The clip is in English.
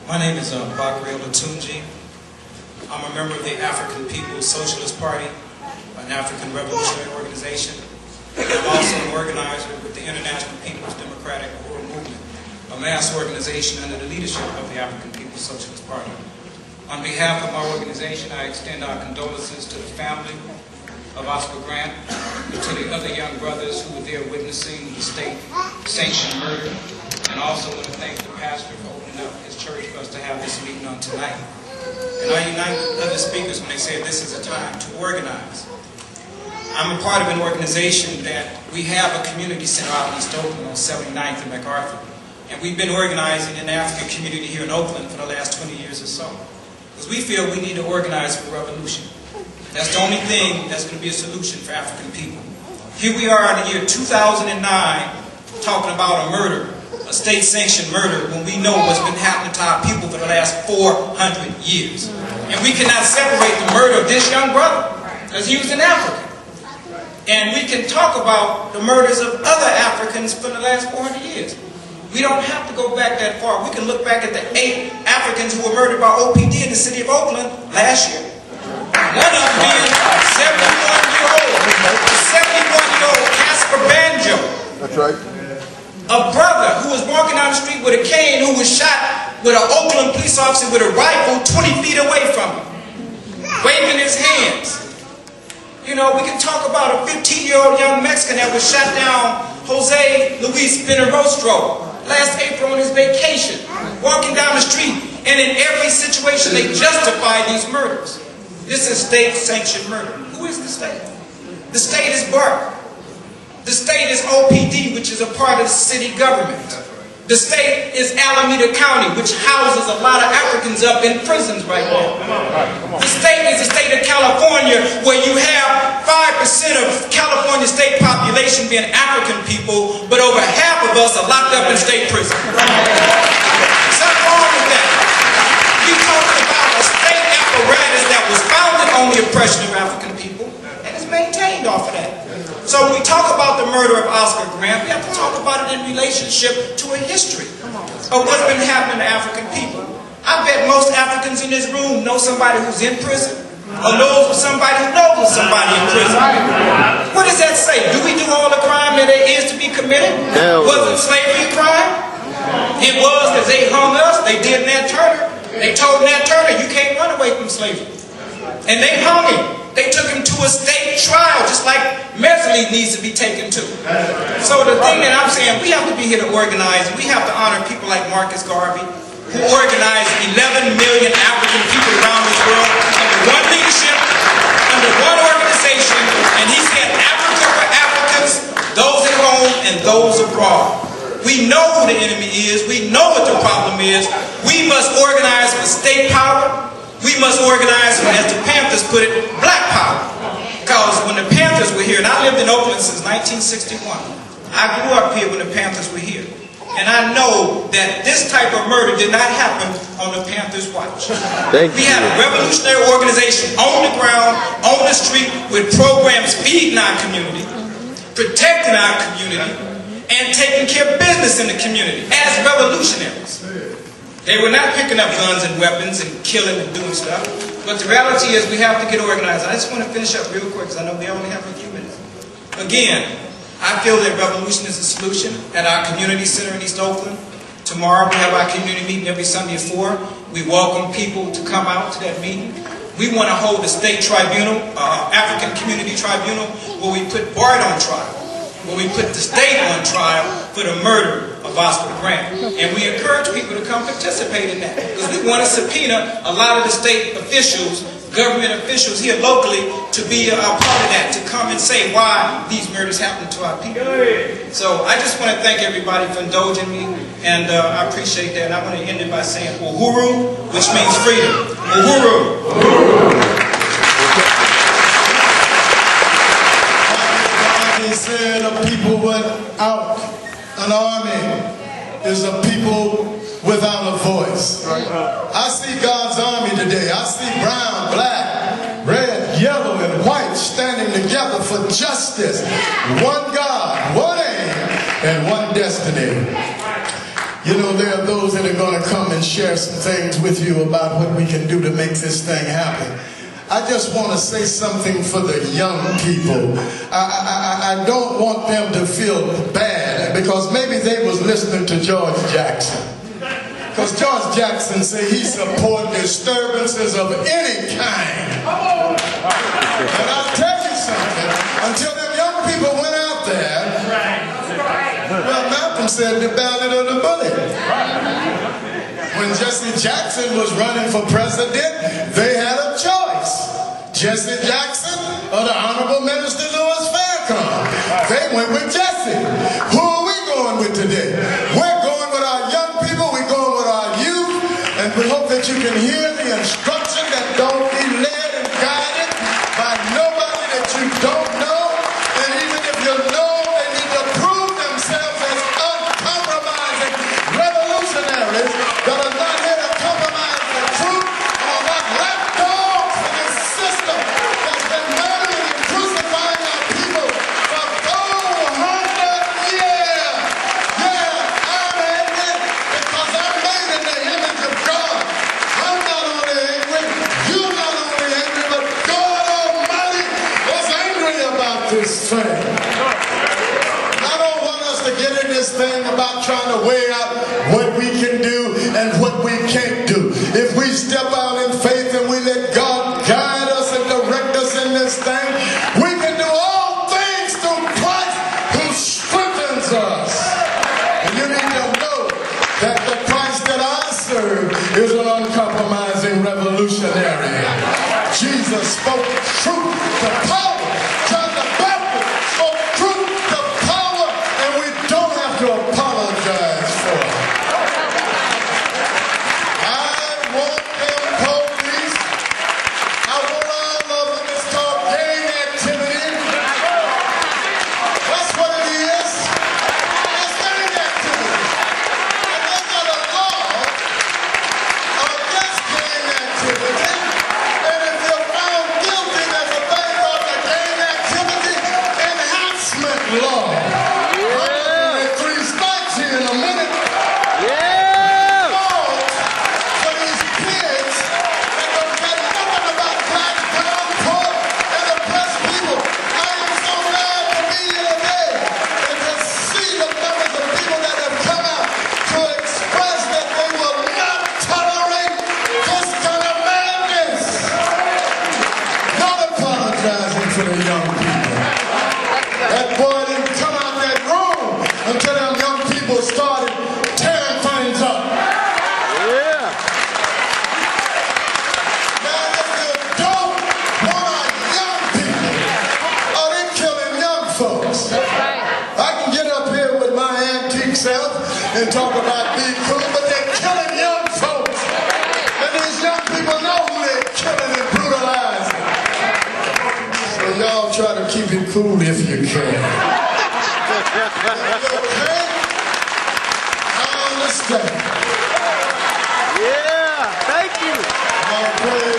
My name is Bakri Olatunji. I'm a member of the African People's Socialist Party, an African revolutionary organization. I'm also an organizer with the International People's Democratic World Movement, a mass organization under the leadership of the African People's Socialist Party. On behalf of our organization, I extend our condolences to the family of Oscar Grant and to the other young brothers who were there witnessing the state-sanctioned murder, and also want to thank the pastor for opening up his church for us to have this meeting on tonight. And I unite with other speakers when they say this is a time to organize. I'm a part of an organization that we have a community center out in East Oakland on 79th and MacArthur. And we've been organizing in the African community here in Oakland for the last 20 years or so. Because we feel we need to organize for revolution. That's the only thing that's going to be a solution for African people. Here we are in the year 2009 talking about a murder, a state-sanctioned murder, when we know what's been happening to our people for the last 400 years. And we cannot separate the murder of this young brother because he was an African. And we can talk about the murders of other Africans for the last 400 years. We don't have to go back that far. We can look back at the 8 Africans who were murdered by OPD in the city of Oakland last year. One of them being 71-year-old Casper Banjo. That's right. A brother who was walking down the street with a cane who was shot with an Oakland police officer with a rifle 20 feet away from him, waving his hands. You know, we can talk about a 15-year-old young Mexican that was shot down, Jose Luis Benarostro, last April on his vacation, walking down the street. And in every situation, they justify these murders. This is state-sanctioned murder. Who is the state? The state is BARC. The state is OPD, which is a part of the city government. The state is Alameda County, which houses a lot of Africans up in prisons right now. The state is the state of California, where you have 5% of California state population being African people, but over half of us are locked up in state prison. Something wrong with that. We're talking about a state apparatus that was founded on the oppression of African people and is maintained off of that. So when we talk about the murder of Oscar Grant, we have to talk about it in relationship to a history of what's been happening to African people. I bet most Africans in this room know somebody who's in prison or knows somebody who knows somebody in prison. What does that say? Do we do all the crime that there is to be committed? Wasn't slavery a crime? It was, because they hung us. They did Nat Turner. They told Nat Turner, you can't run away from slavery. And they hung him. They took him to a state trial, just like Mesley needs to be taken to. So the thing that I'm saying, we have to be here to organize. We have to honor people like Marcus Garvey, who organized 11 million African people around this world under one leadership, under one organization, and he said Africa for Africans, those at home and those abroad. We know who the enemy is. We know what the problem is. We must organize for state power. We must organize, as the Panthers put it, black power. Because when the Panthers were here, and I lived in Oakland since 1961, I grew up here when the Panthers were here. And I know that this type of murder did not happen on the Panthers' watch. We had a revolutionary organization on the ground, on the street, with programs feeding our community, protecting our community, and taking care of business in the community as revolutionaries. They were not picking up guns and weapons and killing and doing stuff. But the reality is we have to get organized. I just want to finish up real quick because I know we only have a few minutes. Again, I feel that revolution is a solution at our community center in East Oakland. Tomorrow we have our community meeting every Sunday at 4. We welcome people to come out to that meeting. We want to hold a state tribunal, African community tribunal, where we put BART on trial, where we put the state on trial for the murder of Oscar Grant. And we encourage people to come participate in that. Because we want to subpoena a lot of the state officials, government officials here locally, to be a part of that, to come and say why these murders happen to our people. So I just want to thank everybody for indulging me, and I appreciate that. And I want to end it by saying Uhuru, which means freedom. Uhuru. They said a people without an army is a people without a voice. I see God's army today. I see brown, black, red, yellow, and white standing together for justice. One God, one aim, and one destiny. You know, there are those that are going to come and share some things with you about what we can do to make this thing happen. I just want to say something for the young people. I don't want them to feel bad because maybe they was listening to George Jackson. Because George Jackson said he supported disturbances of any kind. And I'll tell you something, until them young people went out there, well, Malcolm said the ballad of the bullet. When Jesse Jackson was running for president, they had a choice. Jesse Jackson or the Honorable Minister Louis Farrakhan. They went with Jesse. Who are we going with today? We're going with our young people. We're going with our youth. And we hope that you can hear the instruction that don't be led and guided by nobody that you don't know. And even if you know, they need to prove themselves as uncompromising revolutionaries that are not here to compromise the truth and are not lapdogs in this system that's been murdering and crucifying our people for 400 years. Yeah, I'm angry because I'm made in the image of God. I'm not only angry, you're not only angry, but God Almighty is angry about this thing. I don't want us to get in this thing about trying to weigh out what we can do and what we can't do. If we step out in faith and we let God guide us and direct us in this thing, we can do all things through Christ who strengthens us. And you need to know that the Christ that I serve is an uncompromising revolutionary. Jesus spoke truth to power. John the Baptist spoke truth to power, and we don't have to apologize for it. I want them police. I want all of them. It's called gang activity. That's what it is. It's gang activity. And they got a law against gang activity. And if you're found guilty, there's a thing called the gang activity enhancement law. I'm gonna get 3 strikes here in a minute. For these kids that don't get nothing about black, brown, poor, and oppressed people. I am so glad to be here today and to see the numbers of people that have come out to express that they will not tolerate this kind of madness. Not apologizing for the young people. That boy didn't come out that room until them young people started tearing things up. Now, if you don't want our young people, oh, they killing young folks. I can get up here with my antique self and talk about being cool, but they're killing young folks. And these young people know who they're killing and brutalizing. So y'all try to keep it cool if you can. You okay? I understand. Yeah, thank you. All praise